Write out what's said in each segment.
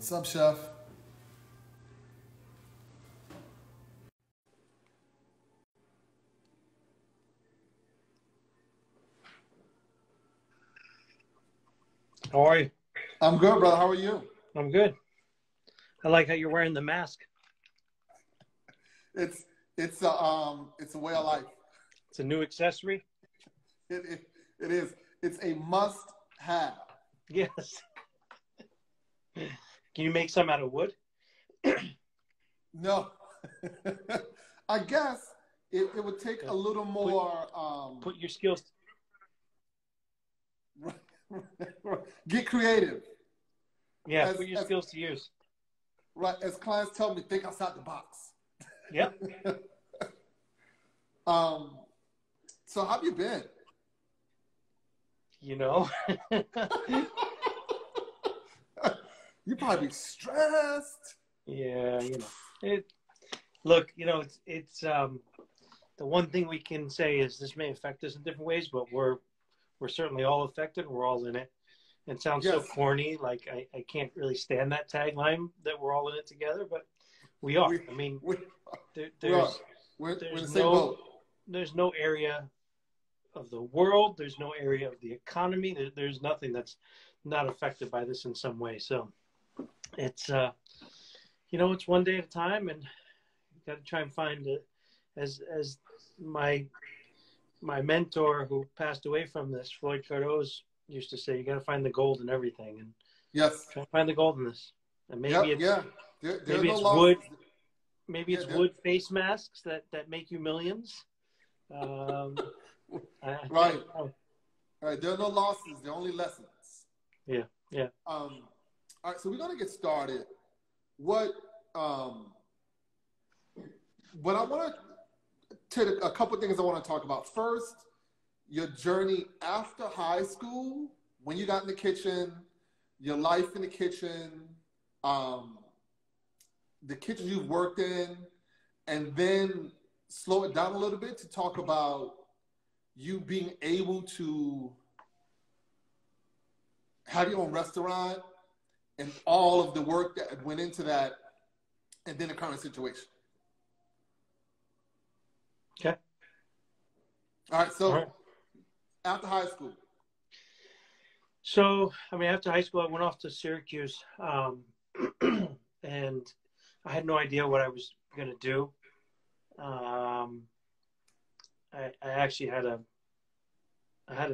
What's up, Chef? How are you? I'm good, brother. How are you? I'm good. I like how you're wearing the mask. It's it's a way of life. It's a new accessory. It is. It's a must have. Yes. Can you make some out of wood? No, I guess it would take a little more. Put your skills. Get creative. Yeah, put your skills to use. Right, as clients tell me, think outside the box. Yep. So how have you been? You know. You probably stressed. Yeah, you know. Look, you know, it's the one thing we can say is this may affect us in different ways, but we're certainly all affected. We're all in it. It sounds so corny, like I can't really stand that tagline that we're all in it together, but we are. I mean, there's no area of the world, there's no area of the economy, there's nothing that's not affected by this in some way. So it's you know, it's one day at a time, and you got to try and find it. As my mentor who passed away from this, Floyd Cardoz, used to say, you got to find the gold in everything, and try to find the gold in this. And maybe it's wood. Maybe it's wood face masks that make you millions. Right. There are no losses. There are only lessons. Yeah. All right. So we're gonna get started. What I want to a couple of things I want to talk about. First, your journey after high school, when you got in the kitchen, your life in the kitchen, the kitchen you've worked in, and then slow it down a little bit to talk about you being able to have your own restaurant and all of the work that went into that, and then the current situation. Okay. All right. So after high school. So, I mean, after high school, I went off to Syracuse, and I had no idea what I was going to do. I actually had a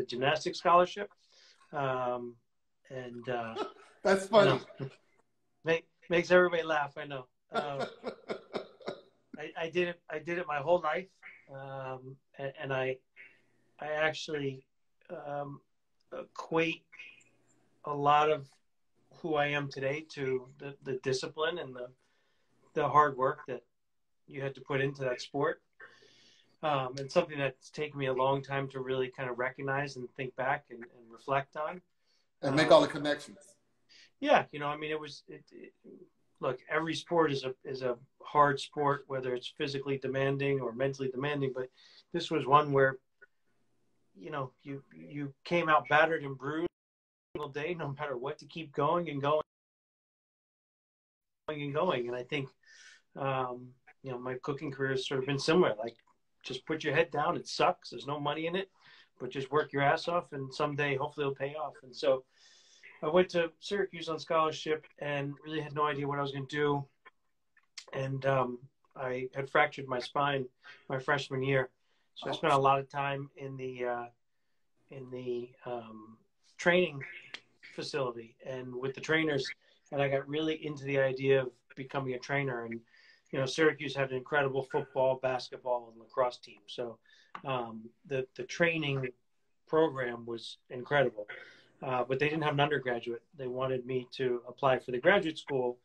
gymnastics scholarship, and that's funny. Makes everybody laugh. I know. I did it my whole life, and I actually equate a lot of who I am today to the discipline and the hard work that you had to put into that sport. And something that's taken me a long time to really kind of recognize and think back and reflect on. And make all the connections. Yeah, you know, I mean, look, every sport is a hard sport, whether it's physically demanding or mentally demanding. But this was one where, you know, you came out battered and bruised all day, no matter what, to keep going and going and going. And I think, you know, my cooking career has sort of been similar. Like, just put your head down. It sucks. There's no money in it, but just work your ass off, and someday hopefully it'll pay off. And so I went to Syracuse on scholarship and really had no idea what I was going to do. And I had fractured my spine my freshman year. So I spent a lot of time in the training facility and with the trainers. And I got really into the idea of becoming a trainer. And, you know, Syracuse had an incredible football, basketball, and lacrosse team. So the training program was incredible. But they didn't have an undergraduate. They wanted me to apply for the graduate school.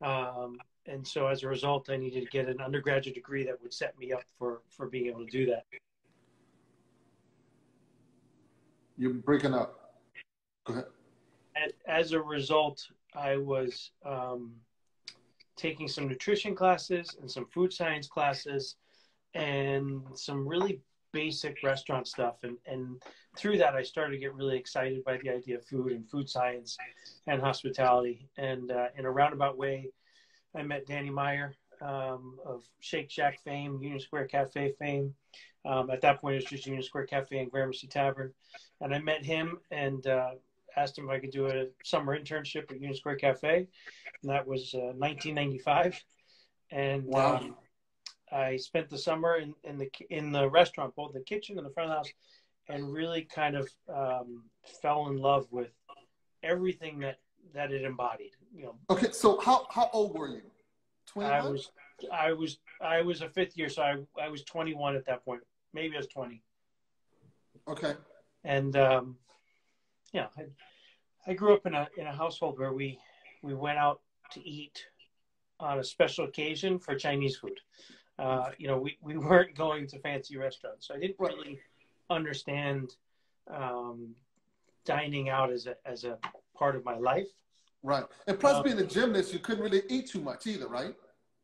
And so as a result, I needed to get an undergraduate degree that would set me up for being able to do that. You're breaking up. Go ahead. And as a result, I was taking some nutrition classes and some food science classes and some really basic restaurant stuff. And through that, I started to get really excited by the idea of food and food science and hospitality. And in a roundabout way, I met Danny Meyer of Shake Shack fame, Union Square Cafe fame. At that point, it was just Union Square Cafe and Gramercy Tavern. And I met him and asked him if I could do a summer internship at Union Square Cafe. And that was 1995. And Wow. I spent the summer in the restaurant, both the kitchen and the front of the house, and really kind of fell in love with everything that it embodied. You know. Okay, so how old were you? 21? I was a fifth year, so I was 21 at that point. Maybe I was 20. Okay. And yeah, I grew up in a household where we went out to eat on a special occasion for Chinese food. You know, we weren't going to fancy restaurants, so I didn't really understand dining out as a part of my life. Right. And plus being a gymnast, you couldn't really eat too much either, right?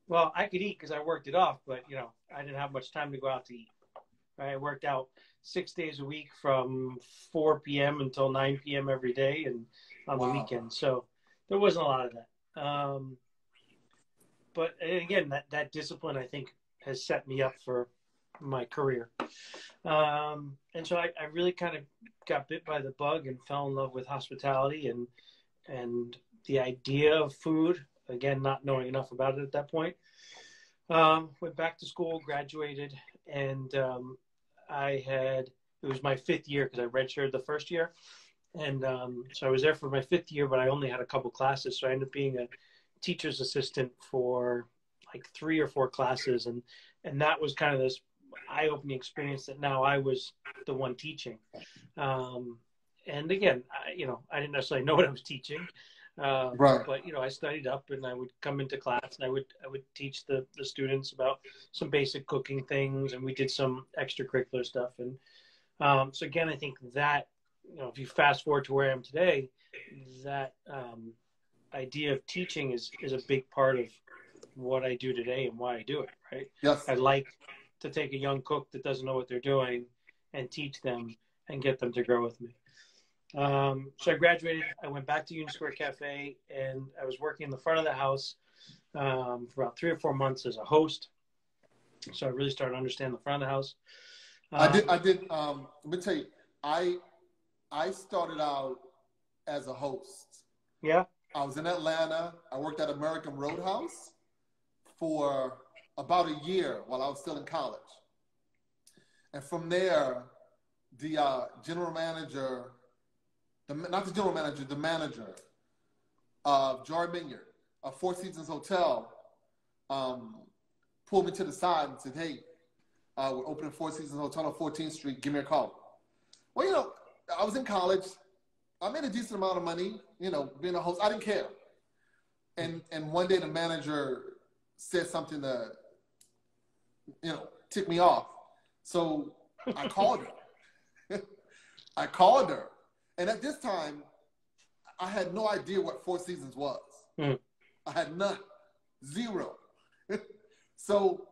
Well, I could eat because I worked it off, but, you know, I didn't have much time to go out to eat. Right? I worked out 6 days a week from 4 p.m. until 9 p.m. every day and on the weekend. So there wasn't a lot of that. But again, that discipline, I think, has set me up for my career. And so I really kind of got bit by the bug and fell in love with hospitality and the idea of food, again, not knowing enough about it at that point. Went back to school, graduated, and it was my fifth year because I redshirted the first year. And so I was there for my fifth year, but I only had a couple classes. So I ended up being a teacher's assistant for like 3 or 4 classes. And that was kind of this eye-opening experience that now I was the one teaching. And again, I didn't necessarily know what I was teaching. Right. But, you know, I studied up and I would come into class and I would teach the students about some basic cooking things, and we did some extracurricular stuff. And so again, I think that, you know, if you fast forward to where I am today, that idea of teaching is a big part of what I do today and why I do it, right? Yes. I like to take a young cook that doesn't know what they're doing and teach them and get them to grow with me. So I graduated, I went back to Union Square Cafe, and I was working in the front of the house for about 3 or 4 months as a host. So I really started to understand the front of the house. I did, let me tell you, I started out as a host. Yeah. I was in Atlanta. I worked at American Roadhouse for about a year while I was still in college. And from there, the general manager, the manager of Joy Minyard of Four Seasons Hotel pulled me to the side and said, hey, we're opening Four Seasons Hotel on 14th Street. Give me a call. Well, you know, I was in college. I made a decent amount of money, you know, being a host. I didn't care. And one day the manager said something that, you know, ticked me off. So I called her. I called her. And at this time, I had no idea what Four Seasons was. I had none. Zero. So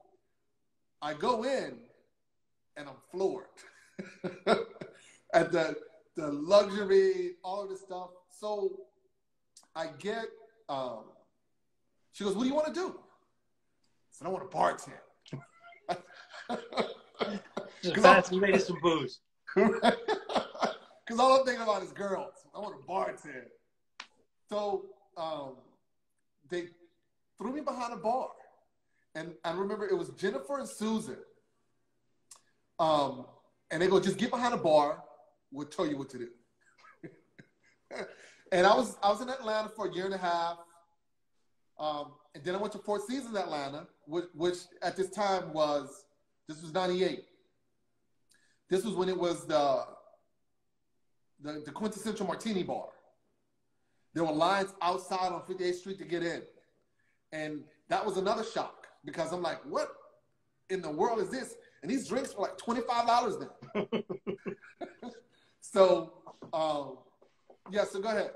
I go in and I'm floored. At the luxury, all of this stuff. So I get, she goes, what do you want to do? I said, I want to bartend. Just you made some booze. Because all I'm thinking about is girls. I want to bartend. So they threw me behind a bar. And I remember it was Jennifer and Susan. And they go, just get behind a bar. We'll tell you what to do. And I was in Atlanta for a year and a half. And then I went to Four Seasons Atlanta, which at this time this was 98. This was when it was the quintessential martini bar. There were lines outside on 58th Street to get in. And that was another shock because I'm like, what in the world is this? And these drinks were like $25 now. So, yeah, so go ahead.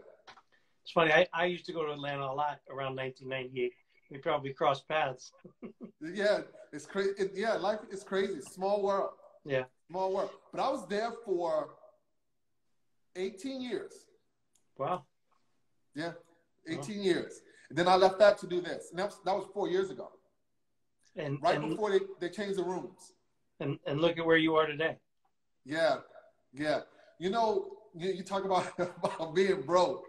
It's funny. I used to go to Atlanta a lot around 1998. We probably crossed paths. Yeah, it's crazy. Yeah, life is crazy. Small world. Yeah. Small world. But I was there for 18 years. Wow. Yeah, 18 years. And then I left that to do this. And that was 4 years ago. And Right before they changed the rooms. And look at where you are today. Yeah, yeah. You know, you talk about being broke.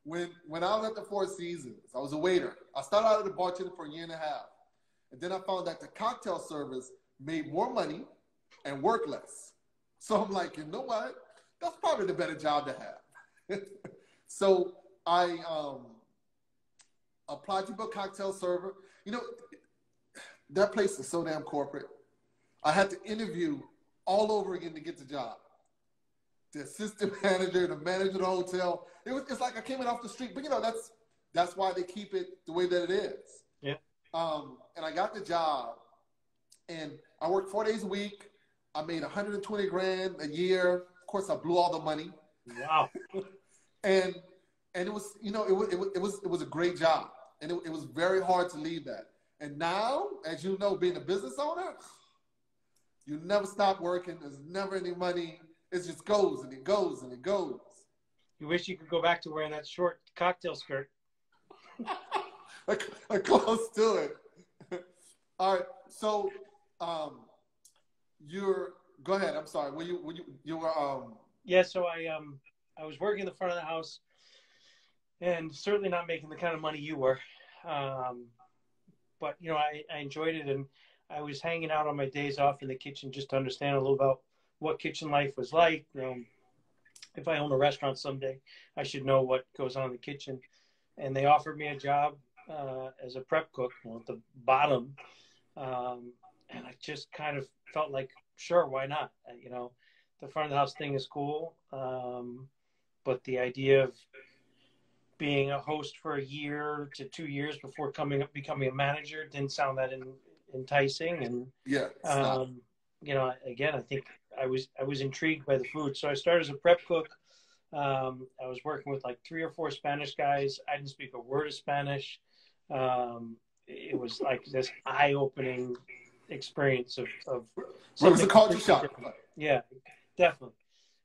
When I was at the Four Seasons, I was a waiter. I started out as a bartender for a year and a half. And then I found that the cocktail service made more money and work less. So I'm like, you know what? That's probably the better job to have. So I applied to be a cocktail server. You know, that place is so damn corporate. I had to interview all over again to get the job. The assistant manager, the manager of the hotel. It's like I came in off the street, but you know, that's why they keep it the way that it is. Yeah. And I got the job, and I worked 4 days a week. I made 120 grand a year. Of course, I blew all the money. Wow. and it was, you know, it was a great job, and it was very hard to leave that. And now, as you know, being a business owner, you never stop working. There's never any money. It just goes and it goes and it goes. You wish you could go back to wearing that short cocktail skirt. Close to it. All right. So, go ahead. I'm sorry. You were. Yeah. So I was working in the front of the house, and certainly not making the kind of money you were. But you know, I enjoyed it, and I was hanging out on my days off in the kitchen just to understand a little about what kitchen life was like. You know, if I own a restaurant someday, I should know what goes on in the kitchen. And they offered me a job as a prep cook, you know, at the bottom. And I just kind of felt like, sure, why not? You know, the front of the house thing is cool. But the idea of being a host for a year to 2 years before becoming a manager didn't sound that enticing. And, yeah, you know, again, I think I was intrigued by the food. So I started as a prep cook. I was working with like 3 or 4 Spanish guys. I didn't speak a word of Spanish. It was like this eye-opening experience of it was a culture shock. Yeah, definitely.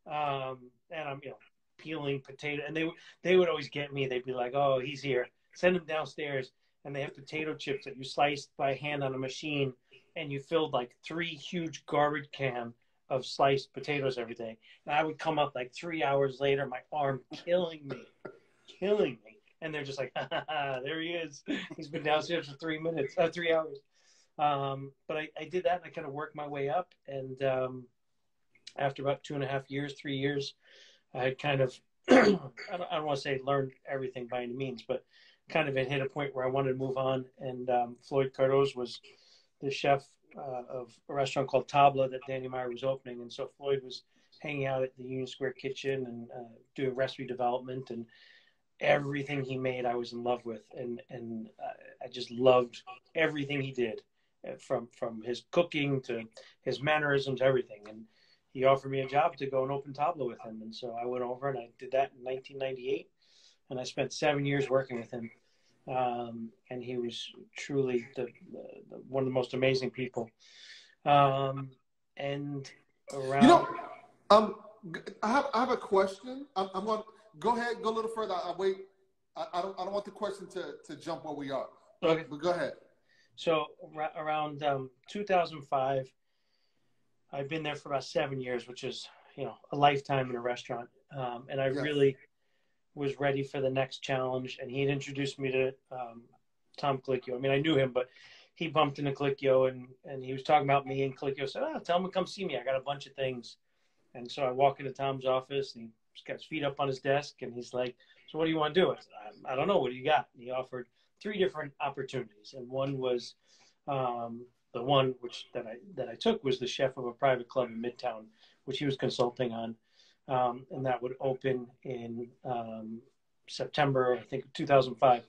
And I'm, you know, peeling potato, and they would always get me. They'd be like, "Oh, he's here. Send him downstairs." And they have potato chips that you sliced by hand on a machine, and you filled like 3 huge garbage cans of sliced potatoes every day. And I would come up like 3 hours later, my arm killing me. And they're just like, there he is. He's been downstairs for 3 hours. But I did that, and I kind of worked my way up. And after about 2.5 years, 3 years, I had kind of, I don't want to say learned everything by any means, but kind of had hit a point where I wanted to move on. And Floyd Cardoz was the chef of a restaurant called Tabla that Danny Meyer was opening. And so Floyd was hanging out at the Union Square kitchen and doing recipe development, and everything he made I was in love with. And I just loved everything he did, from his cooking to his mannerisms, everything. And he offered me a job to go and open Tabla with him. And so I went over and I did that in 1998. And I spent 7 years working with him. And he was truly one of the most amazing people. And around, you know, I have a question. I'm going to go ahead, go a little further. I wait. I don't want the question to jump where we are. Okay. But go ahead. So around 2005, I've been there for about 7 years, which is, you know, a lifetime in a restaurant. And I really was ready for the next challenge. And he had introduced me to Tom Colicchio. I mean, I knew him, but he bumped into Colicchio, and he was talking about me, and Colicchio said, tell him to come see me. I got a bunch of things. And so I walk into Tom's office, and he's got his feet up on his desk, and he's like, so what do you want to do? I said, I don't know. What do you got? And he offered 3 different opportunities. And one was the one that I took was the chef of a private club in Midtown, which he was consulting on. And that would open in September, I think, 2005.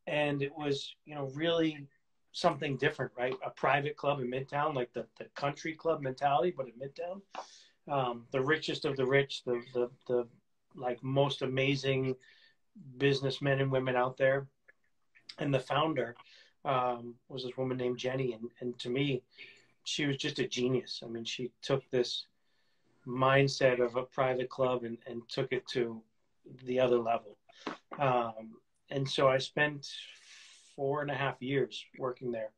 And it was, you know, really something different, right? A private club in Midtown, like the country club mentality, but in Midtown. The richest of the rich, the like most amazing businessmen and women out there. And the founder was this woman named Jenny. And to me, she was just a genius. I mean, she took this mindset of a private club and took it to the other level. And so I spent 4.5 years working there.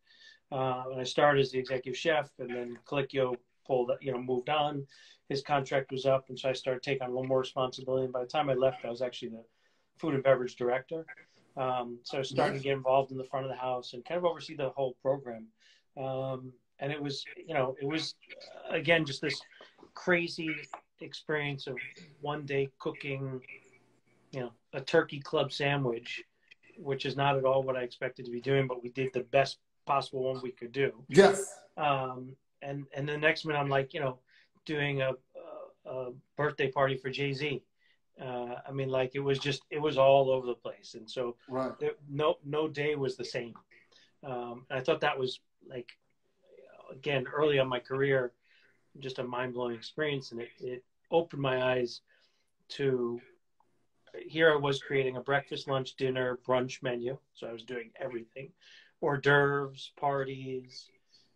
And I started as the executive chef, and then Colicchio moved on. His contract was up, and so I started taking on a little more responsibility. And by the time I left, I was actually the food and beverage director. So I was starting to get involved in the front of the house and kind of oversee the whole program. And it was, again, just this crazy experience of one day cooking, a turkey club sandwich, which is not at all what I expected to be doing, but we did the best possible one we could do. Yes. And the next minute I'm like, doing a birthday party for Jay-Z. I mean, like it was all over the place. And so right. No day was the same. And I thought that was like, again, early on my career, just a mind-blowing experience. And it opened my eyes to, here I was creating a breakfast, lunch, dinner, brunch menu. So I was doing everything, hors d'oeuvres, parties.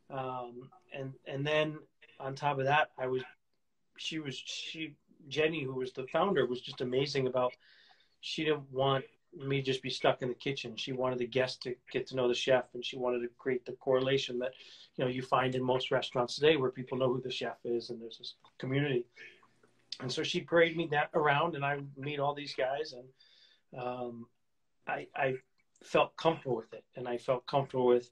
And then on top of that, Jenny, who was the founder, was just amazing about, she didn't want me to just be stuck in the kitchen. She wanted the guests to get to know the chef, and she wanted to create the correlation that, you find in most restaurants today where people know who the chef is and there's this community. And so she paraded me around, and I meet all these guys, and I felt comfortable with it. And I felt comfortable with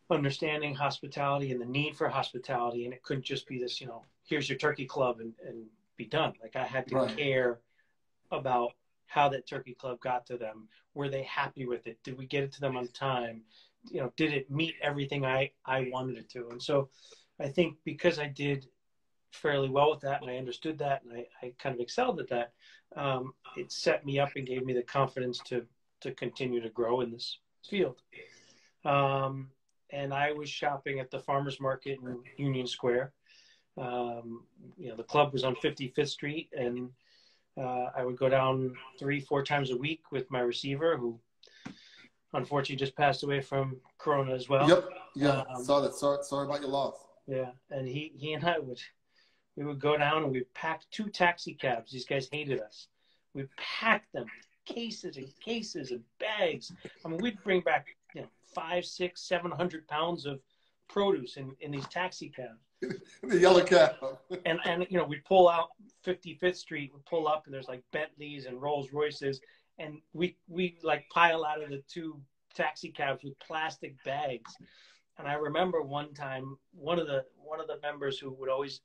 understanding hospitality and the need for hospitality. And it couldn't just be this, here's your turkey club and be done. Like I had to right. care about how that turkey club got to them. Were they happy with it? Did we get it to them on time? Did it meet everything I wanted it to? And so I think because I did fairly well with that, and I understood that, and I kind of excelled at that, it set me up and gave me the confidence to continue to grow in this field. And I was shopping at the farmer's market in Union Square. The club was on 55th Street, and I would go down 3-4 times a week with my receiver, who unfortunately just passed away from Corona as well. Yep. Yeah. Saw that. Sorry about your loss. Yeah. And he and I would go down, and we'd pack 2 taxi cabs. These guys hated us. We'd pack them, cases and cases and bags. I mean, we'd bring back, 500, 600, 700 pounds of produce in these taxi cabs. The yellow cab. and we'd pull out 55th Street, we'd pull up, and there's like Bentleys and Rolls Royces, and we like pile out of the 2 taxi cabs with plastic bags. And I remember one time, one of the members who would always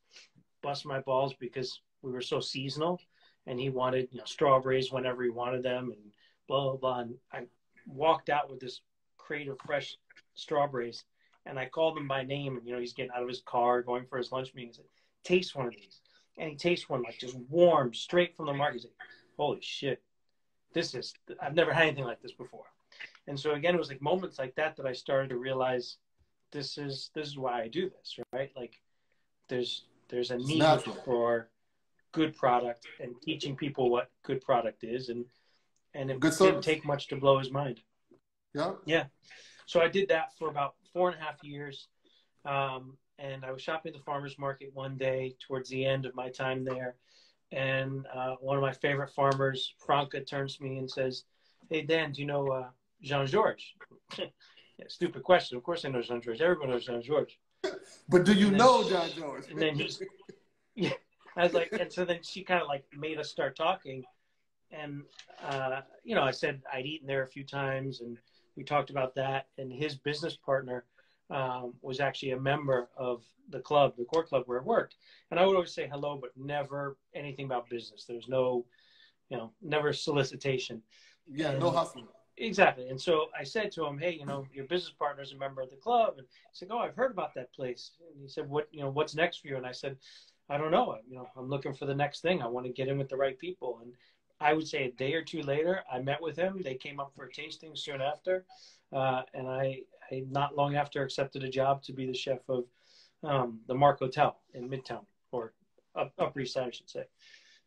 bust my balls because we were so seasonal, and he wanted strawberries whenever he wanted them, and blah blah blah. And I walked out with this crate of fresh strawberries, and I called him by name, and he's getting out of his car going for his lunch meeting. He said, "Taste one of these," and he tastes one like just warm, straight from the market. He's like, "Holy shit, I've never had anything like this before." And so again, it was like moments like that I started to realize this is why I do this, right? Like there's a need for good product and teaching people what good product is, and it didn't take much to blow his mind. Yeah. So I did that for about 4.5 years. And I was shopping at the farmer's market one day towards the end of my time there. And one of my favorite farmers, Franca, turns to me and says, "Hey, Dan, do you know Jean-Georges?" Yeah, stupid question. Of course I know Jean-Georges. Everyone knows Jean-Georges. But do you know Jean-Georges? And then yeah. I was like, and so then she kind of like made us start talking. And, I said I'd eaten there a few times, and we talked about that. And his business partner was actually a member of the club, the core club where I worked. And I would always say hello, but never anything about business. There was no, never solicitation. Yeah, no hustling. Exactly. And so I said to him, "Hey, your business partner is a member of the club." And he said, "Oh, I've heard about that place." And he said, "What's next for you?" And I said, "I don't know. I'm looking for the next thing. I want to get in with the right people." And I would say a day or 2 later, I met with him. They came up for a tasting soon after. And I not long after accepted a job to be the chef of the Mark Hotel in Midtown, or Upper East Side, I should say.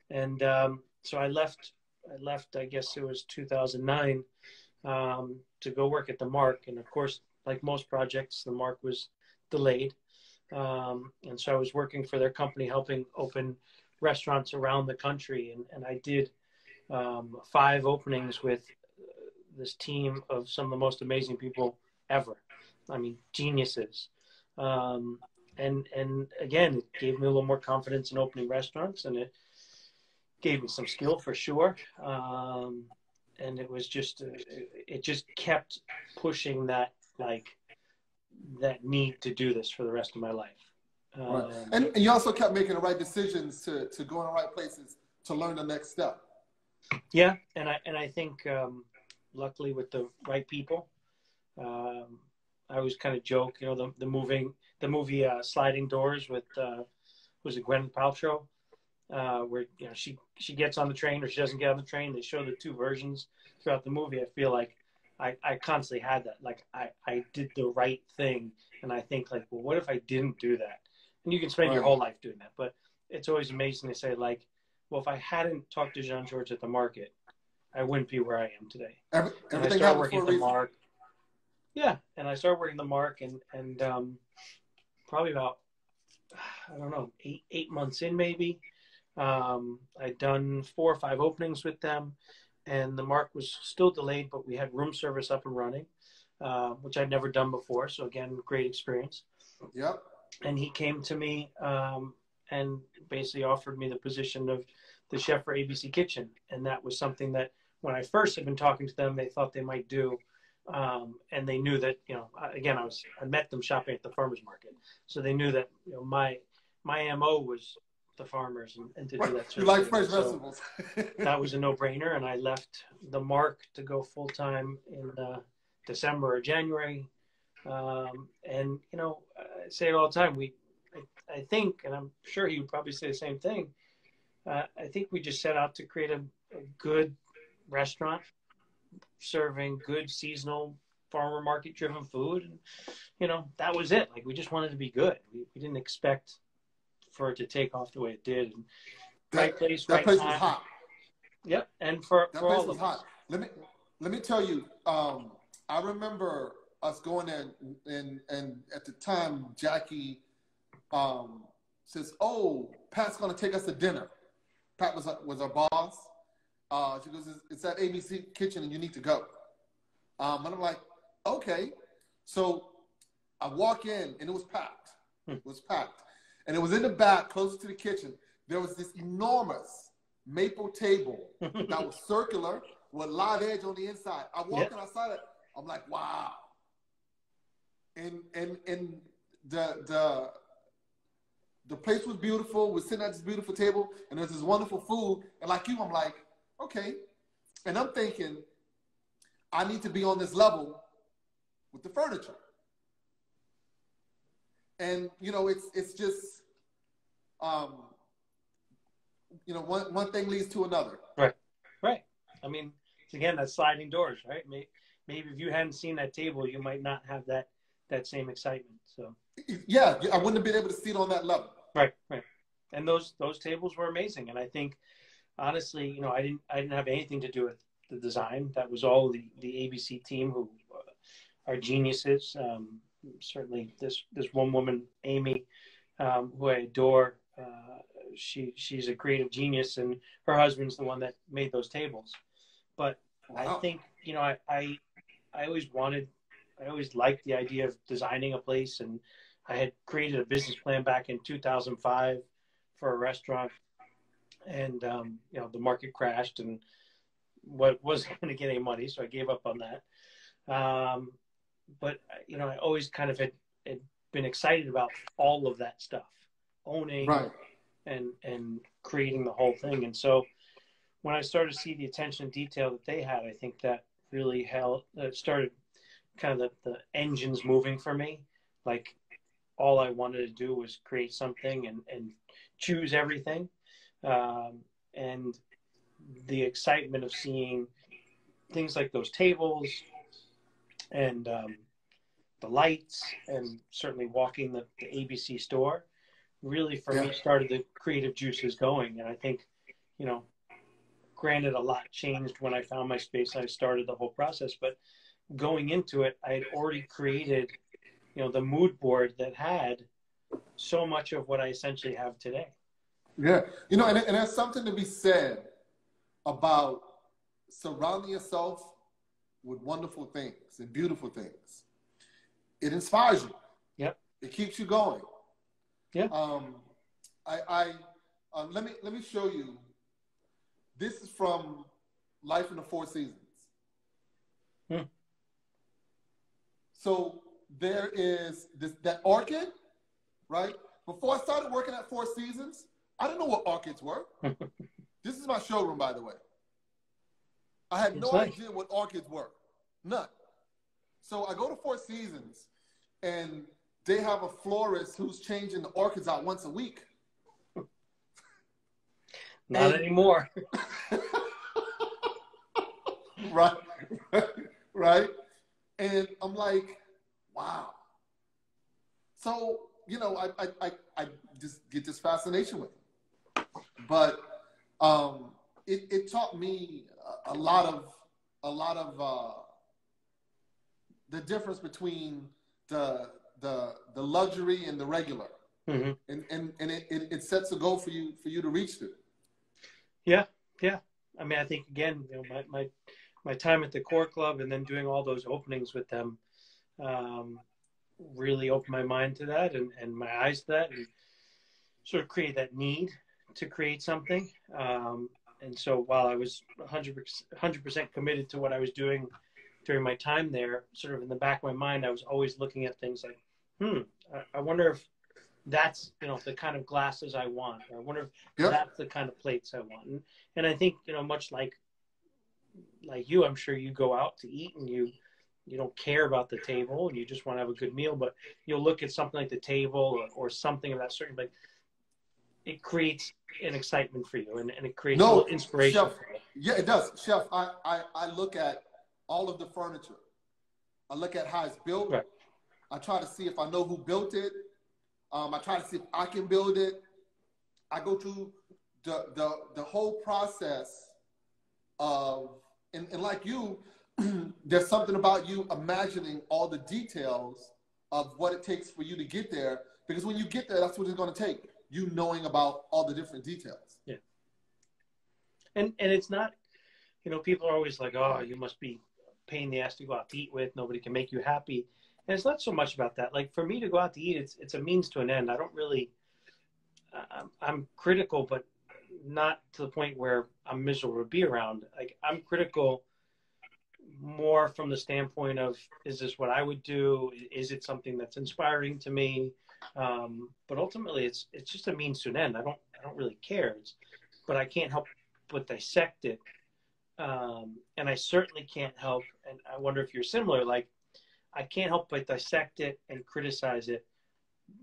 And so I left, I guess it was 2009, to go work at the Mark. And of course, like most projects, the Mark was delayed. And so I was working for their company, helping open restaurants around the country. And I did 5 openings with this team of some of the most amazing people ever. I mean, geniuses. And again, it gave me a little more confidence in opening restaurants, and it gave me some skill for sure. And it was just, it just kept pushing that, like, that need to do this for the rest of my life. Right. And you also kept making the right decisions to go in the right places to learn the next step. Yeah. And I think, luckily with the right people, I always kind of joke, you know, the movie Sliding Doors with, was it Gwyneth Paltrow? Where, you know, she gets on the train or she doesn't get on the train. They show the 2 versions throughout the movie. I feel like I constantly had that. Like I did the right thing, and I think, like, well, what if I didn't do that? And you can spend your whole life doing that, but it's always amazing to say, like, well, if I hadn't talked to Jean-Georges at the market, I wouldn't be where I am today. And I started working at the Mark. Yeah, and I started working at the Mark, and probably about, I don't know, eight months in maybe. I'd done 4 or 5 openings with them, and the Mark was still delayed, but we had room service up and running, which I'd never done before. So again, great experience. Yep. And he came to me and basically offered me the position of the chef for ABC Kitchen. And that was something that when I first had been talking to them, they thought they might do. And they knew that, you know, again, I met them shopping at the farmer's market. So they knew that, you know, my MO was the farmers and to do that. You like fresh vegetables. That was a no-brainer. And I left the Mark to go full-time in December or January. And, you know, I say it all the time. I think, and I'm sure he would probably say the same thing. I think we just set out to create a good restaurant serving good seasonal farmer market driven food. And, you know, that was it. Like, we just wanted to be good. We didn't expect for it to take off the way it did. And right place, right time. That place was hot. Yep. And for all of us. Hot. Let me tell you, I remember us going in, and at the time, Jackie says, "Oh, Pat's going to take us to dinner." Pat was our boss. She goes, "It's at ABC Kitchen, and you need to go." And I'm like, "Okay." So I walk in, and it was packed. It was packed, and it was in the back, close to the kitchen. There was this enormous maple table that was circular with live edge on the inside. I walk in outside it. I'm like, "Wow." And the place was beautiful. We're sitting at this beautiful table, and there's this wonderful food. And like you, I'm like, okay. And I'm thinking, I need to be on this level with the furniture. And, you know, it's just, you know, one thing leads to another. Right. I mean, again, that's sliding doors, right? Maybe if you hadn't seen that table, you might not have that same excitement. So yeah, I wouldn't have been able to see it on that level. Right. And those tables were amazing. And I think, honestly, you know, I didn't have anything to do with the design. That was all the ABC team, who are geniuses. Certainly this one woman, Amy, who I adore, she's a creative genius, and her husband's the one that made those tables. But wow. I think, you know, I always liked the idea of designing a place, and I had created a business plan back in 2005 for a restaurant, and you know, the market crashed and wasn't going to get any money, so I gave up on that. But you know, I always kind of had been excited about all of that stuff, owning and creating the whole thing. And so when I started to see the attention to detail that they had, I think that really started kind of the engines moving for me. Like, all I wanted to do was create something and choose everything. And the excitement of seeing things like those tables and the lights, and certainly walking the ABC store, really for me started the creative juices going. And I think, you know, granted, a lot changed when I found my space and I started the whole process, but going into it, I had already created, you know, the mood board that had so much of what I essentially have today. Yeah. You know, and there's something to be said about surrounding yourself with wonderful things and beautiful things. It inspires you. Yep. It keeps you going. Yeah. Let me show you. This is from Life in the Four Seasons. So there is that orchid, right? Before I started working at Four Seasons, I didn't know what orchids were. This is my showroom, by the way. I had no idea what orchids were. None. So I go to Four Seasons, and they have a florist who's changing the orchids out once a week. Not anymore. Right. Right. And I'm like, wow. So, you know, I just get this fascination with it. But it taught me a lot of the difference between the luxury and the regular. Mm-hmm. And it sets a goal for you to reach to. Yeah. Yeah. I mean, I think again, you know, my time at the Core Club and then doing all those openings with them really opened my mind to that and my eyes to that, and sort of create that need to create something. And so while I was 100% committed to what I was doing during my time there, sort of in the back of my mind, I was always looking at things like, I wonder if that's, you know, the kind of glasses I want. Or I wonder if that's the kind of plates I want. And I think, you know, much like you, I'm sure you go out to eat and you don't care about the table and you just want to have a good meal, but you'll look at something like the table or something of that sort, like it creates an excitement for you and it creates a little inspiration Chef, for you. Yeah, it does. Chef, I look at all of the furniture. I look at how it's built. Right. I try to see if I know who built it. I try to see if I can build it. I go through the whole process of, and like you, there's something about you imagining all the details of what it takes for you to get there. Because when you get there, that's what it's going to take. You knowing about all the different details. Yeah. And it's not, you know, people are always like, oh, you must be a pain in the ass to go out to eat with. Nobody can make you happy. And it's not so much about that. Like for me to go out to eat, it's a means to an end. I don't really, I'm critical, but not to the point where I'm miserable to be around. Like I'm critical more from the standpoint of, is this what I would do? Is it something that's inspiring to me? But ultimately it's just a means to an end. I don't really care. But I can't help but dissect it. And I certainly can't help, and I wonder if you're similar, like I can't help but dissect it and criticize it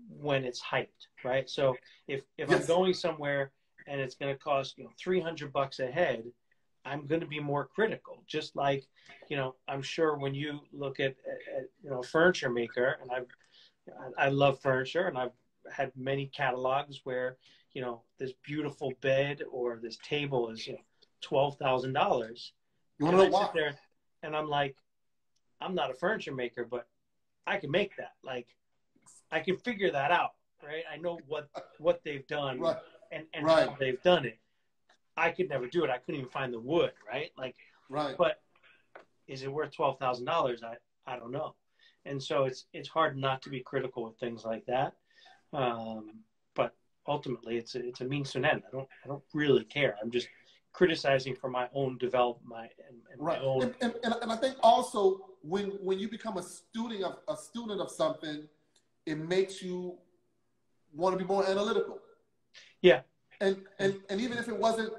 when it's hyped, right? So if I'm going somewhere and it's going to cost, you know, $300 a head, I'm going to be more critical. Just like, you know, I'm sure when you look at you know, a furniture maker, and I love furniture, and I've had many catalogs where, you know, this beautiful bed or this table is, you know, $12,000. You want to know why? Sit there and I'm like, I'm not a furniture maker, but I can make that. Like, I can figure that out, right? I know what they've done and how they've done it. I could never do it. I couldn't even find the wood, right? Like, but is it worth $12,000? I don't know. And so it's hard not to be critical with things like that. But ultimately, it's a means to an end. I don't really care. I'm just criticizing for my own development and my own. And I think also when you become a student of something, it makes you want to be more analytical. Yeah. And even if it wasn't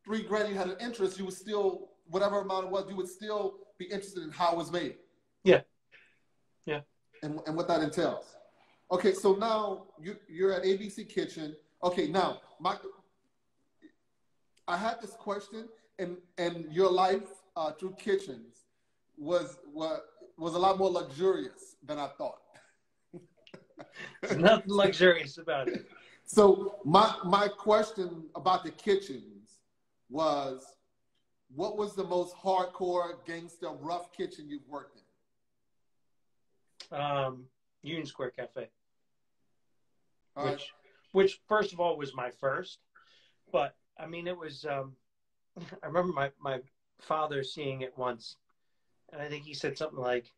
$3,000, you had an interest, you would still, whatever amount it was, you would still be interested in how it was made. Yeah. Yeah. And what that entails. Okay, so now you're at ABC Kitchen. Okay, now I had this question, and your life through kitchens was a lot more luxurious than I thought. There's nothing luxurious about it. So my question about the kitchens was, what was the most hardcore, gangster, rough kitchen you've worked in? Union Square Cafe. All right. which first of all was my first, but I mean, it was, I remember my father seeing it once, and I think he said something like,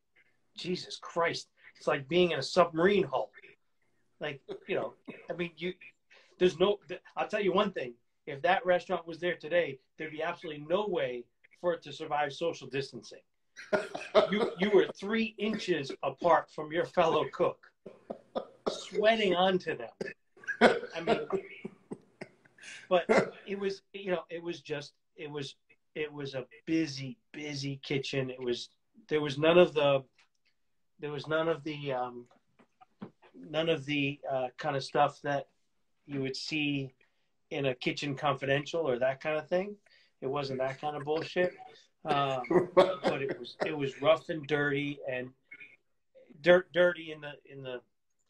Jesus Christ, it's like being in a submarine hull. Like, I mean, I'll tell you one thing. If that restaurant was there today, there'd be absolutely no way for it to survive social distancing. You were 3 inches apart from your fellow cook, sweating onto them. I mean, but it was a busy kitchen. There was none of the kind of stuff that you would see in a Kitchen Confidential or that kind of thing. It wasn't that kind of bullshit. But it was rough and dirty, and dirty in the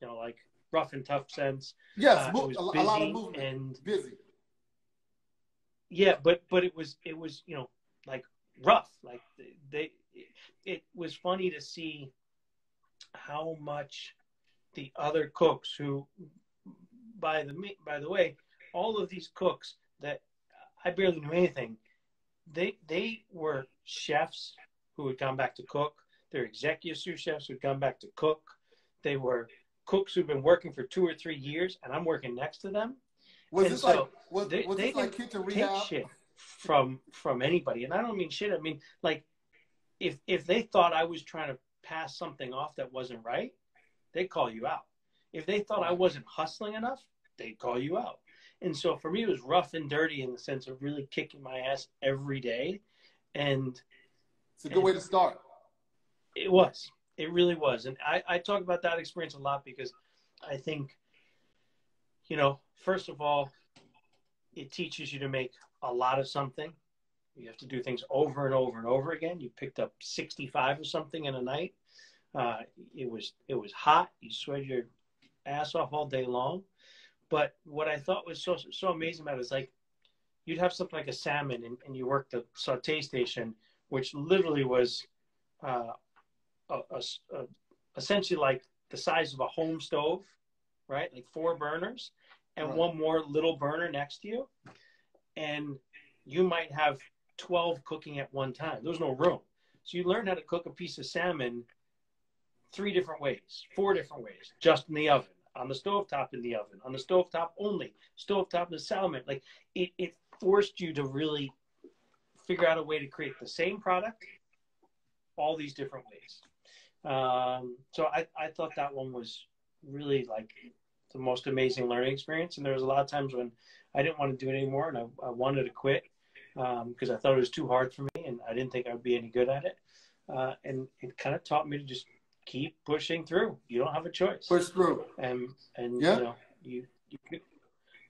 like rough and tough sense. Yes, it was busy, a lot of movement and busy. Yeah, but it was like rough. Like it was funny to see how much the other cooks who, by the way, all of these cooks that I barely knew anything, they were chefs who had gone back to cook. They're executive sous chefs who'd gone back to cook. They were cooks who've been working for 2 or 3 years, and I'm working next to them. Was and this so like they like kitchen take rehab? shit from anybody, and I don't mean shit. I mean, like, if they thought I was trying to pass something off that wasn't right, they'd call you out. If they thought I wasn't hustling enough, they'd call you out. And so for me, it was rough and dirty in the sense of really kicking my ass every day. And it's a good way to start. It was. It really was. And I talk about that experience a lot because I think, first of all, it teaches you to make a lot of something. You have to do things over and over and over again. You picked up 65 or something in a night. It was hot. You sweat your ass off all day long. But what I thought was so amazing about it is, like, you'd have something like a salmon, and you work the saute station, which literally was essentially like the size of a home stove, right? Like 4 burners and right. One more little burner next to you. And you might have 12 cooking at one time. There was no room. So you learn how to cook a piece of salmon 3 different ways, 4 different ways, just in the oven, on the stovetop in the oven, on the stovetop only, stovetop in the salmon. Like, it forced you to really figure out a way to create the same product all these different ways. So I thought that one was really like the most amazing learning experience. And there was a lot of times when I didn't want to do it anymore, and I wanted to quit because I thought it was too hard for me, and I didn't think I would be any good at it. And it kind of taught me to just keep pushing through. You don't have a choice. Push through. And yeah. You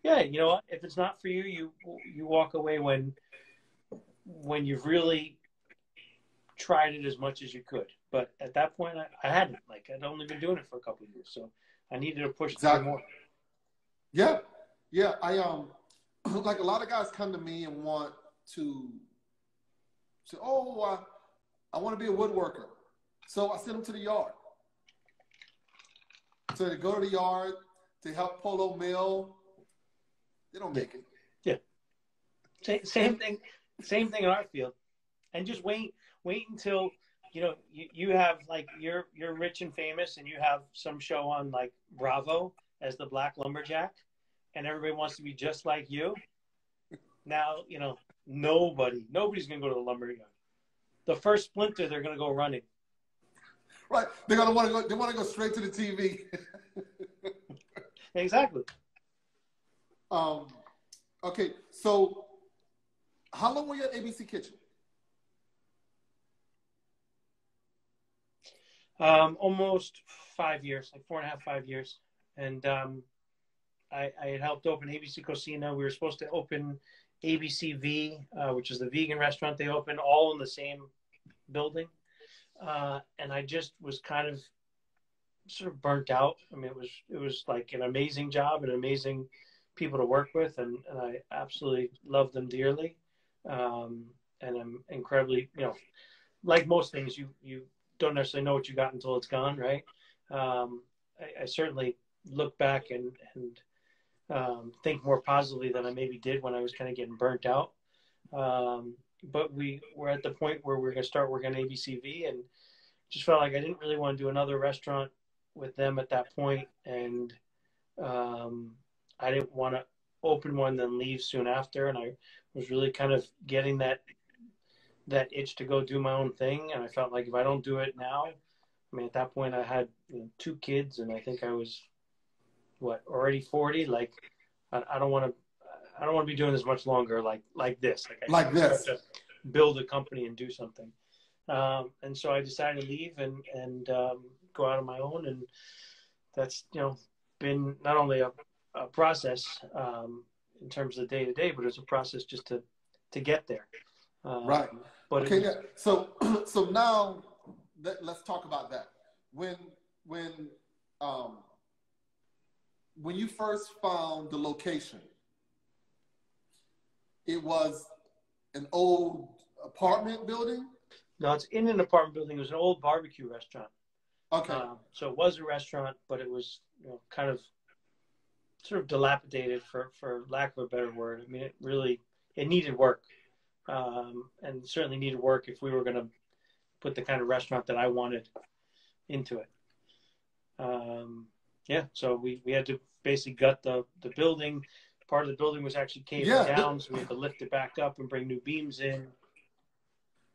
what? If it's not for you, you walk away when you've really tried it as much as you could. But at that point, I hadn't. Like, I'd only been doing it for a couple of years, so I needed to push through more. Yeah. I like, a lot of guys come to me and want to say, I want to be a woodworker. So I send them to the yard. So they go to the yard to help Polo mill. They don't make it. Yeah. Same thing in our field. And just wait until you have, like, you're rich and famous, and you have some show on, like, Bravo as the Blacklumberjack, and everybody wants to be just like you. Now, nobody's gonna go to the lumberyard. The first splinter, they're gonna go running. Right. They're gonna want to go. They want to go straight to the TV. Exactly. Okay. So, how long were you at ABC Kitchen? Almost 5 years, like 4.5, 5 years. And I had helped open ABC Cocina. We were supposed to open ABCV, which is the vegan restaurant they opened, all in the same building. And I just was kind of sort of burnt out. I mean, it was like an amazing job and amazing people to work with, and I absolutely love them dearly. And I'm incredibly, like most things, you don't necessarily know what you got until it's gone, right? I certainly look back and think more positively than I maybe did when I was kind of getting burnt out. But we were at the point where we were going to start working on ABCV, and just felt like I didn't really want to do another restaurant with them at that point. And I didn't want to open one, then leave soon after. And I was really kind of getting that itch to go do my own thing. And I felt like if I don't do it now, I mean, at that point I had 2 kids, and I think I was already 40. Like, I don't want to be doing this much longer. Like this, like this, to build a company and do something. And so I decided to leave and go out on my own. And that's, been not only a process in terms of the day to day, but it's a process just to get there. Right. But okay. Yeah. So now let's talk about that. When you first found the location, it was an old apartment building? No, it's in an apartment building. It was an old barbecue restaurant. Okay. So it was a restaurant, but it was kind of sort of dilapidated, for lack of a better word. I mean, it needed work, and certainly needed work if we were going to put the kind of restaurant that I wanted into it. So we had to basically gut the building. Part of the building was actually caving down, so we had to lift it back up and bring new beams in.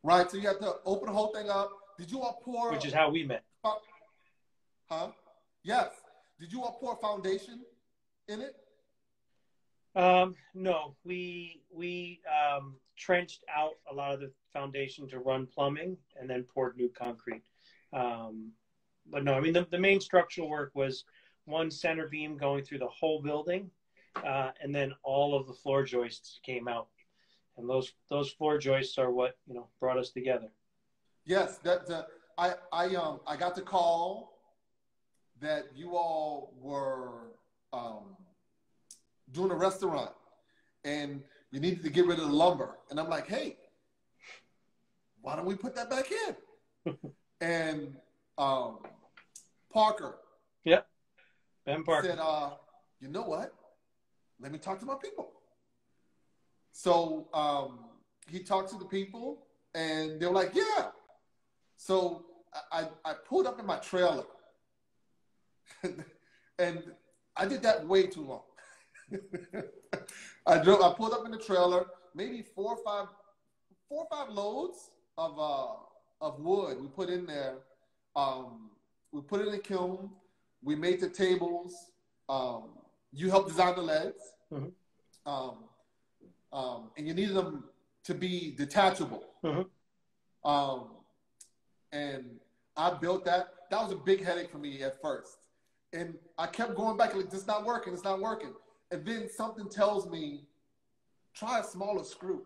Right, so you had to open the whole thing up. Did you all pour? Which is how we met. Huh? Yes. Did you all pour foundation in it? No, we trenched out a lot of the foundation to run plumbing, and then poured new concrete. But no, I mean, the main structural work was one center beam going through the whole building, and then all of the floor joists came out. And those floor joists are what brought us together. Yes, I got the call that you all were doing a restaurant, and you needed to get rid of the lumber. And I'm like, hey, why don't we put that back in? And Parker, Ben Parker said, you know what? Let me talk to my people. So he talked to the people, and they were like, yeah. So I pulled up in my trailer, and I did that way too long. I pulled up in the trailer, maybe four or five loads of wood we put in there. We put it in the kiln. We made the tables. You helped design the legs. Mm-hmm. And you needed them to be detachable. Mm-hmm. And I built that. That was a big headache for me at first. And I kept going back, like, it's not working. And then something tells me, try a smaller screw.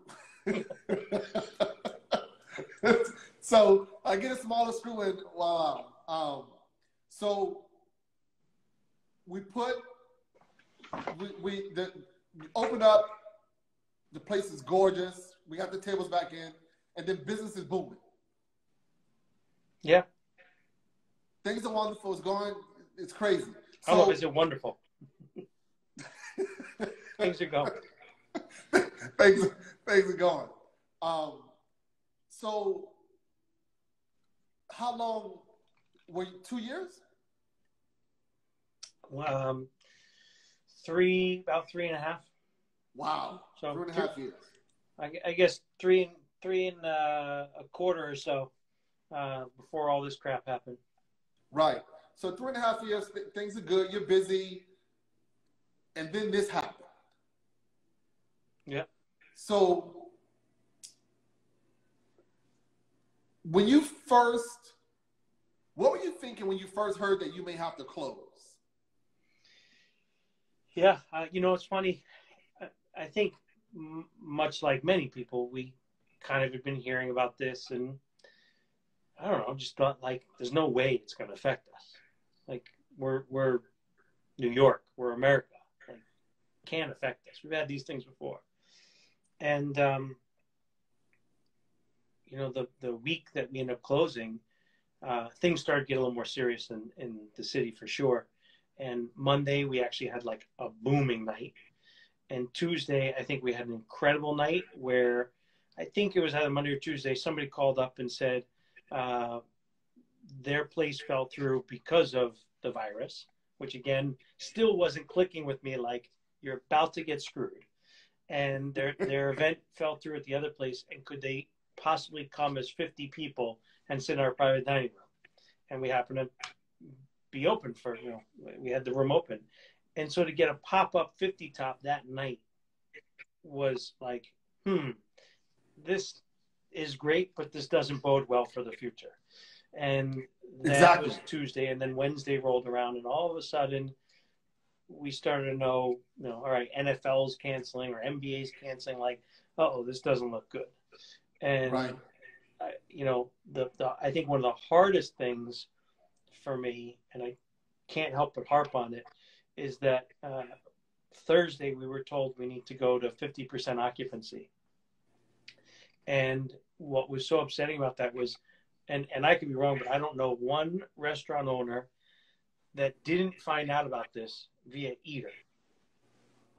So I get a smaller screw in. So we opened up. The place is gorgeous. We got the tables back in, and then business is booming. Yeah. Things are wonderful. It's crazy. How long is it wonderful? Things are going. things are going. So how long were you? 2 years? About 3.5. Wow. So 3.5 years. I guess three and a quarter or so before all this crap happened. Right. So 3.5 years, things are good. You're busy. And then this happened. Yeah. So what were you thinking when you first heard that you may have to close? Yeah. It's funny. I think much like many people, we kind of had been hearing about this, and I don't know, just thought, like, there's no way it's going to affect us. Like, we're New York, we're America. Like, it can't affect us. We've had these things before. And, the week that we ended up closing, things started to get a little more serious in the city, for sure. And Monday, we actually had like a booming night. And Tuesday, I think we had an incredible night where I think it was either Monday or Tuesday, somebody called up and said their place fell through because of the virus, which again, still wasn't clicking with me, like you're about to get screwed. And their event fell through at the other place, and could they possibly come as 50 people and sit in our private dining room? And we happened to be open for, we had the room open. And so to get a pop-up 50 top that night was like, this is great, but this doesn't bode well for the future. And that was Tuesday, and then Wednesday rolled around, and all of a sudden we started to know, all right, NFL's canceling or NBA's canceling, like, this doesn't look good. And, I think one of the hardest things for me, and I can't help but harp on it, is that Thursday we were told we need to go to 50% occupancy. And what was so upsetting about that was, and I could be wrong, but I don't know one restaurant owner that didn't find out about this via Eater,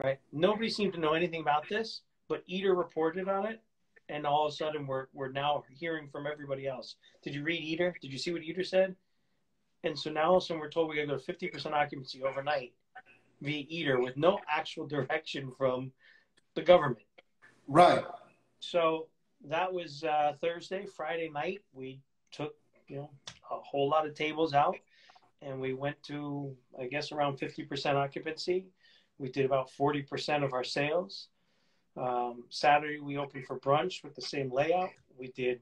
right? Nobody seemed to know anything about this, but Eater reported on it, and all of a sudden we're now hearing from everybody else. Did you read Eater? Did you see what Eater said? And so now all of a sudden we're told we got to go to 50% occupancy overnight via Eater with no actual direction from the government. Right. So that was Thursday. Friday night, we took, a whole lot of tables out, and we went to, I guess, around 50% occupancy. We did about 40% of our sales. Saturday, we opened for brunch with the same layout. We did,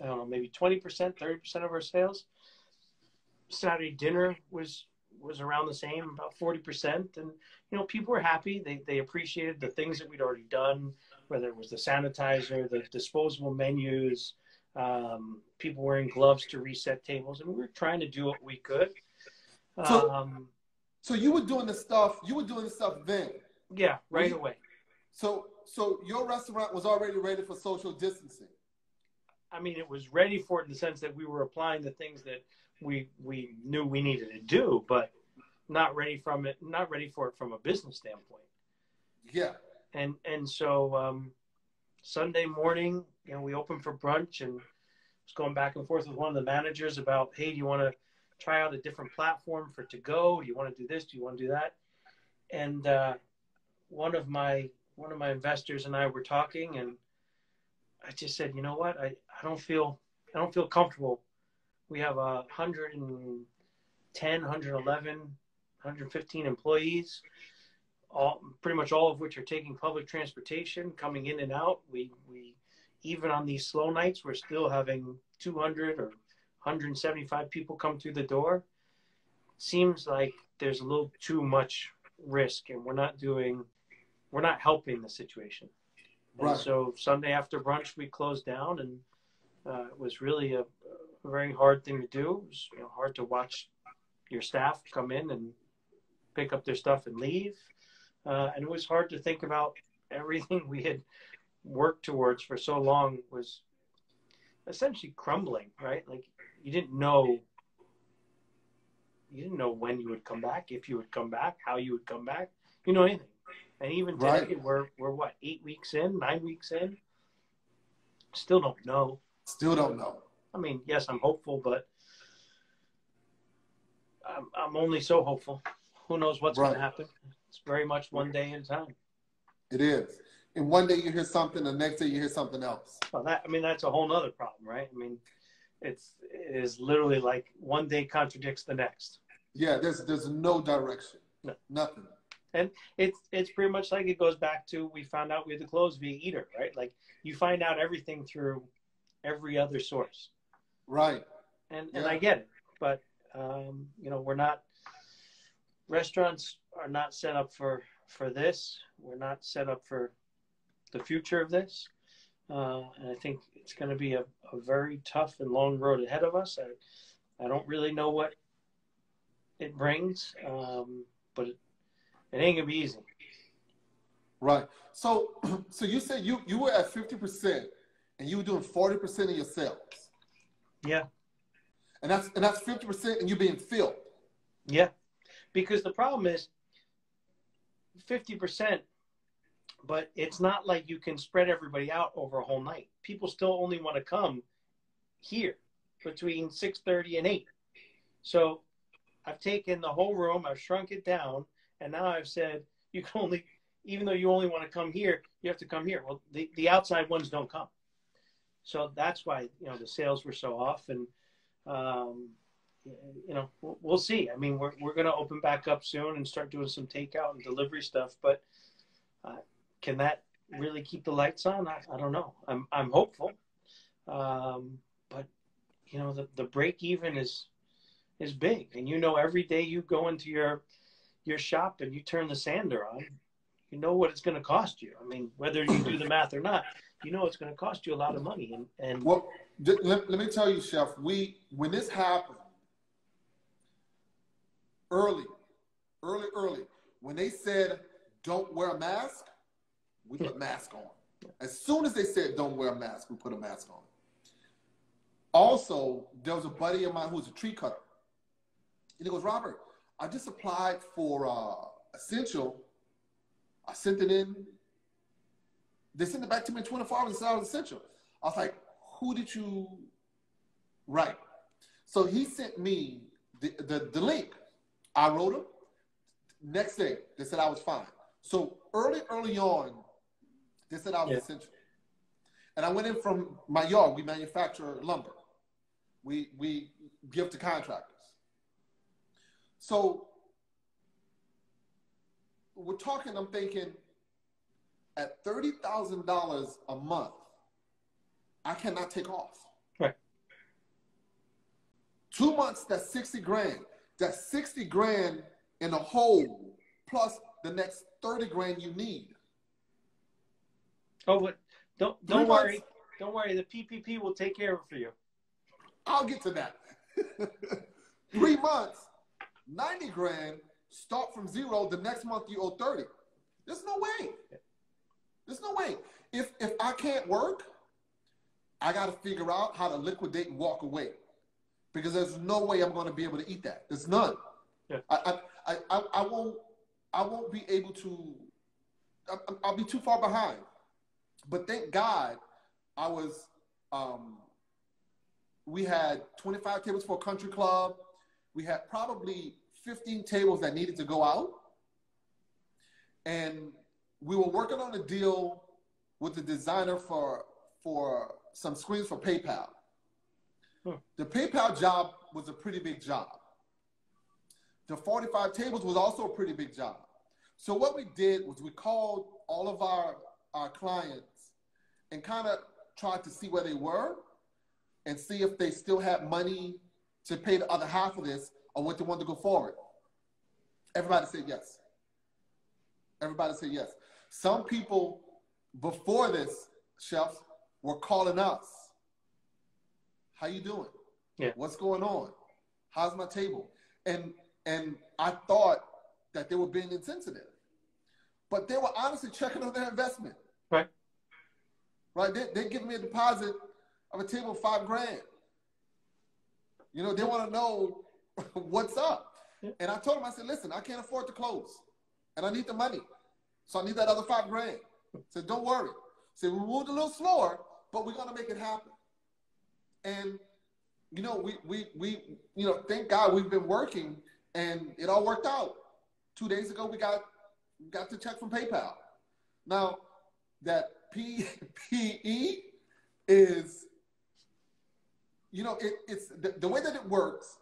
I don't know, maybe 20%, 30% of our sales. Saturday dinner was around the same, about 40%. And, people were happy. They appreciated the things that we'd already done, whether it was the sanitizer, the disposable menus, people wearing gloves to reset tables. And we were trying to do what we could. So you were doing this stuff then? Yeah, right away. So your restaurant was already ready for social distancing? I mean, it was ready for it in the sense that we were applying the things that we knew we needed to do, but not ready for it from a business standpoint. Yeah. And so Sunday morning, we opened for brunch, and was going back and forth with one of the managers about, hey, do you want to try out a different platform for to-go? Do you want to do this? Do you want to do that? And one of my investors and I were talking, and I just said, you know what? I don't feel comfortable. We have 110, 111, 115 employees, pretty much all of which are taking public transportation, coming in and out. We even on these slow nights, we're still having 200 or 175 people come through the door. Seems like there's a little too much risk, and we're not helping the situation. Right. And so Sunday after brunch, we closed down, and it was really a very hard thing to do. It was hard to watch your staff come in and pick up their stuff and leave. And it was hard to think about everything we had worked towards for so long was essentially crumbling, right? Like you didn't know when you would come back, if you would come back, how you would come back, anything. And even today, we're what, 8 weeks in, 9 weeks in? Still don't know. I mean, yes, I'm hopeful, but I'm only so hopeful. Who knows what's going to happen? It's very much one day at a time. It is. And one day you hear something, the next day you hear something else. Well, that's a whole nother problem, right? I mean, it is literally like one day contradicts the next. Yeah, there's no direction. No. Nothing. And it's pretty much like it goes back to, we found out we had to close via Eater, right? Like you find out everything through every other source. Right. And I get it, but restaurants are not set up for this. We're not set up for the future of this. And I think it's going to be a very tough and long road ahead of us. I don't really know what it brings, but it ain't going to be easy. Right. So you said you were at 50% and you were doing 40% of your sales. Yeah. And that's 50% and you being filled. Yeah. because the problem is 50%, but it's not like you can spread everybody out over a whole night. People still only want to come here between 6:30 and 8. So I've taken the whole room, I've shrunk it down, and now I've said you can only, even though you only want to come here, you have to come here. Well, the outside ones don't come. So that's why, the sales were so off. And, we'll see. I mean, we're going to open back up soon and start doing some takeout and delivery stuff. But can that really keep the lights on? I don't know. I'm hopeful. But, the break even is big. And, every day you go into your shop and you turn the sander on, you know what it's going to cost you. I mean, whether you do the math or not, it's going to cost you a lot of money. And well, let me tell you, Chef, when this happened, early, when they said, don't wear a mask, we put a mask on. As soon as they said, don't wear a mask, we put a mask on. Also, there was a buddy of mine who was a tree cutter. And he goes, Robert, I just applied for Essential. I sent it in. They sent it back to me in 24 hours and said I was Essential. I was like, who did you write? So he sent me the link. I wrote him. Next day, they said I was fine. So early on, they said I was Essential. And I went in from my yard. We manufacture lumber. We give to contractors. So we're talking, I'm thinking, at $30,000 a month, I cannot take off. Right. 2 months, that's 60 grand. That's 60 grand in a hole, plus the next 30 grand you need. Oh, but don't worry. Don't worry. The PPP will take care of it for you. I'll get to that. 3 months, 90 grand, start from zero. The next month you owe 30. There's no way. There's no way. If I can't work, I got to figure out how to liquidate and walk away, because there's no way I'm going to be able to eat that. There's none. Yeah. I won't be able to. I'll be too far behind. But thank God, I was. We had 25 tables for a country club. We had probably 15 tables that needed to go out. And we were working on a deal with the designer for some screens for PayPal. The PayPal job was a pretty big job. The 45 tables was also a pretty big job. So what we did was we called all of our clients and kind of tried to see where they were and see if they still had money to pay the other half of this or what they wanted to go forward. Everybody said yes. Everybody said yes. Some people before this, chefs, were calling us. How you doing? Yeah. What's going on? How's my table? And I thought that they were being insensitive. But they were honestly checking on their investment. Right. Right? They're giving me a deposit of a table of $5 grand. They want to know what's up. Yeah. And I told them, I said, listen, I can't afford to close. And I need the money. So I need that other $5 grand. I said, don't worry. I said, we moved a little slower, but we're going to make it happen. And, we thank God we've been working and it all worked out. 2 days ago, we got the check from PayPal. Now, that PPE is, it's the way that it works,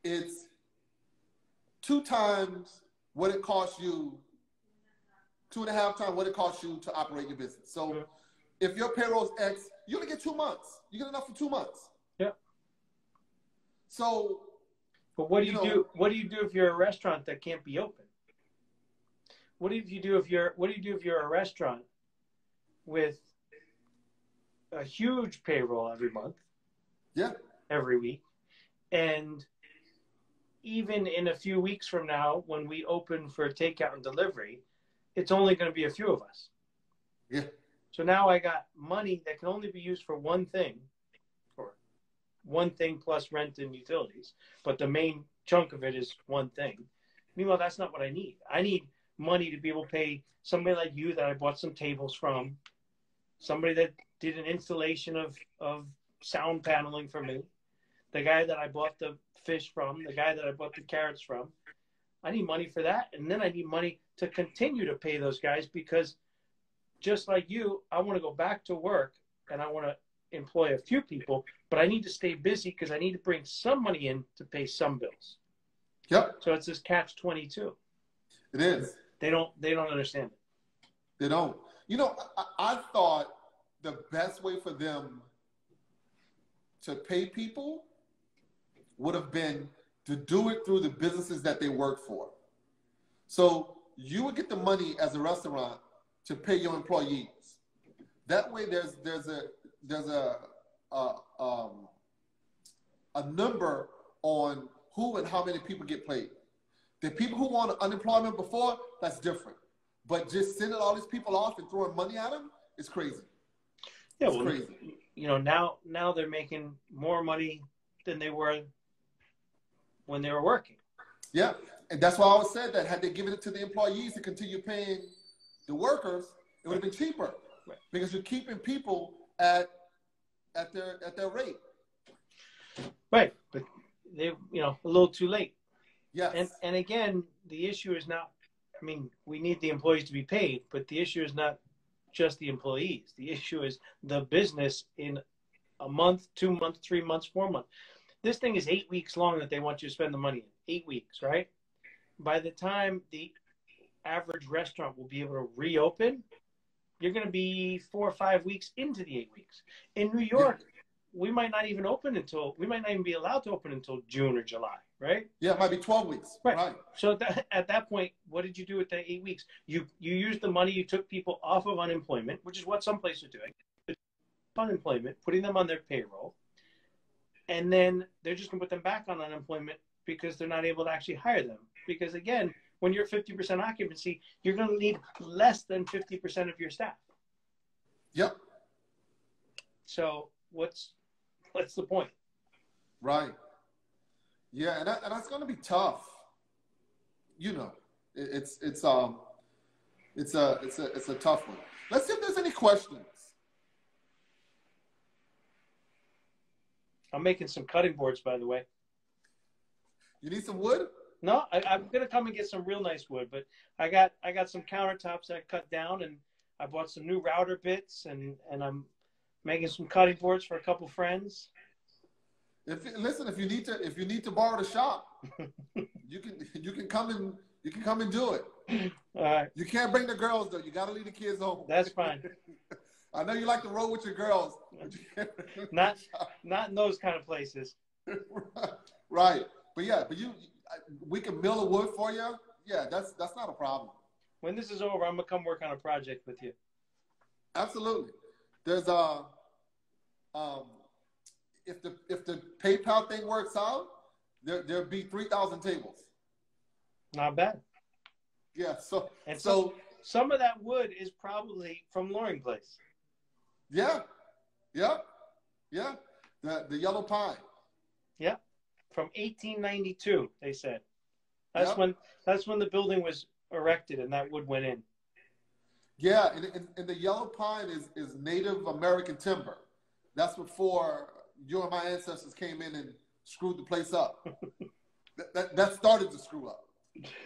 it's 2 times what it costs you, 2.5 times what it costs you to operate your business. So if your payroll is X, you only get 2 months. You get enough for 2 months. Yeah. So, but what do you do? What do you do if you're a restaurant that can't be open? What do you do if you're a restaurant with a huge payroll every month? Yeah. Every week. And even in a few weeks from now, when we open for takeout and delivery, it's only going to be a few of us. Yeah. So now I got money that can only be used for one thing, or one thing plus rent and utilities. But the main chunk of it is one thing. Meanwhile, that's not what I need. I need money to be able to pay somebody like you that I bought some tables from, somebody that did an installation of sound paneling for me, the guy that I bought the fish from, the guy that I bought the carrots from. I need money for that. And then I need money to continue to pay those guys because just like you, I want to go back to work and I want to employ a few people, but I need to stay busy because I need to bring some money in to pay some bills. Yep. So it's this catch-22. It is. They don't understand it. They don't. You know, I thought the best way for them to pay people would have been to do it through the businesses that they work for. So you would get the money as a restaurant to pay your employees. That way, there's a number on who and how many people get paid. The people who want unemployment before, that's different. But just sending all these people off and throwing money at them is crazy. Yeah, it's well, crazy. You know, now they're making more money than they were when they were working. Yeah, and that's why I always said that had they given it to the employees to continue paying the workers, it would have been cheaper. Right. Because you're keeping people at their rate. Right, but they a little too late. Yes. And again, the issue is not. I mean, we need the employees to be paid, but the issue is not just the employees. The issue is the business in a month, 2 months, 3 months, 4 months. This thing is 8 weeks long that they want you to spend the money in. 8 weeks, right? By the time the average restaurant will be able to reopen, you're going to be 4 or 5 weeks into the 8 weeks. In New York, we might not even be allowed to open until June or July, right? Yeah, it might be 12 weeks. Right. So at that point, what did you do with the 8 weeks? You used the money, you took people off of unemployment, which is what some places are doing. Unemployment, putting them on their payroll, and then they're just going to put them back on unemployment because they're not able to actually hire them. Because again, when you're 50% occupancy, you're going to need less than 50% of your staff. Yep. So what's the point? Right. Yeah, and that's going to be tough. You know, it's a tough one. Let's see if there's any questions. I'm making some cutting boards, by the way. You need some wood? No, I'm gonna come and get some real nice wood, but I got some countertops that I cut down, and I bought some new router bits, and I'm making some cutting boards for a couple friends. If you need to borrow the shop, you can come and do it. All right. You can't bring the girls though. You got to leave the kids home. That's fine. I know you like to roll with your girls. Not in those kind of places. Right. But we can mill the wood for you. Yeah, that's not a problem. When this is over, I'm gonna come work on a project with you. Absolutely. There's if the PayPal thing works out, there'll be 3,000 tables. Not bad. Yeah. So some of that wood is probably from Loring Place. Yeah. The yellow pine. Yeah. From 1892, they said. That's when the building was erected and that wood went in. Yeah, and the yellow pine is Native American timber. That's before you and my ancestors came in and screwed the place up. that started to screw up.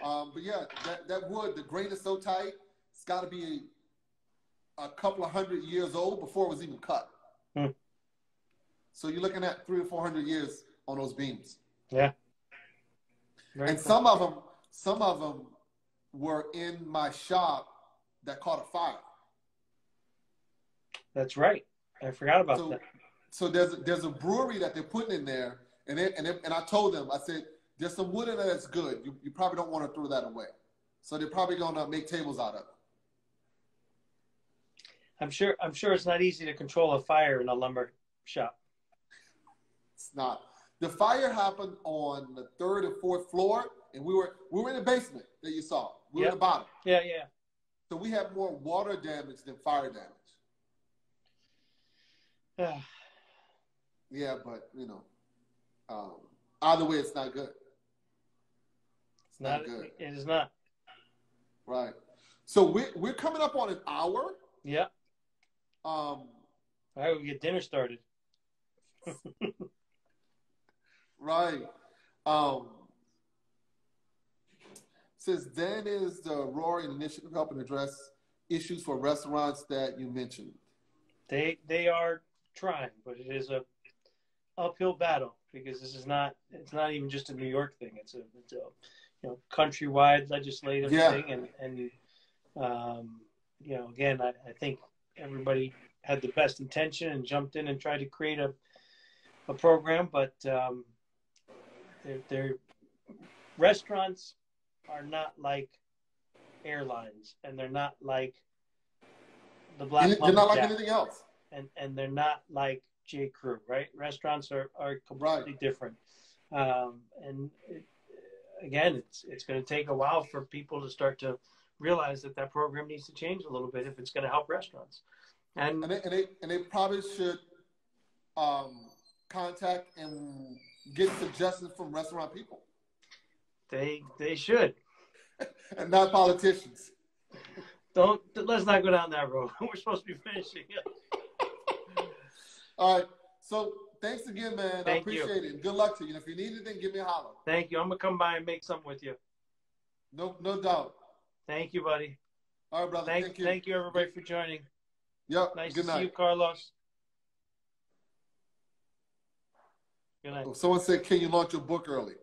But yeah, that wood, the grain is so tight, it's got to be a couple of 100 years old before it was even cut. So you're looking at 300 or 400 years on those beams. Yeah. And some of them were in my shop that caught a fire. That's right. I forgot about that. So there's a brewery that they're putting in there, and I told them, I said, there's some wood in there that's good. You probably don't want to throw that away. So they're probably going to make tables out of it. I'm sure it's not easy to control a fire in a lumber shop. It's not. The fire happened on the 3rd or 4th floor, and we were in the basement that you saw. We were in the bottom. Yeah. So we had more water damage than fire damage. Yeah, but either way, it's not good. It's not good. It is not. Right. So we're coming up on an hour. Yeah. All right, we get dinner started. Right. Says Dan is the Roar initiative helping address issues for restaurants that you mentioned. They are trying, but it is a uphill battle because this is not. It's not even just a New York thing. It's a countrywide legislative thing, and again, I think everybody had the best intention and jumped in and tried to create a program, but their restaurants are not like airlines, and they're not like the Blacklumberjack. They're not like anything else, and they're not like J. Crew, right? Restaurants are completely different, and again, it's going to take a while for people to start to realize that program needs to change a little bit if it's going to help restaurants. And they probably should contact and get suggestions from restaurant people. They should, and not politicians. Let's not go down that road. We're supposed to be finishing. All right. So thanks again, man. Thank I appreciate it. And good luck to you. And if you need anything, give me a holler. Thank you. I'm gonna come by and make something with you. No doubt. Thank you, buddy. All right, brother. Thank you. Thank you, everybody, for joining. Yep. Nice good to night. see you, Carlos. Good night. Someone said, can you launch your book early?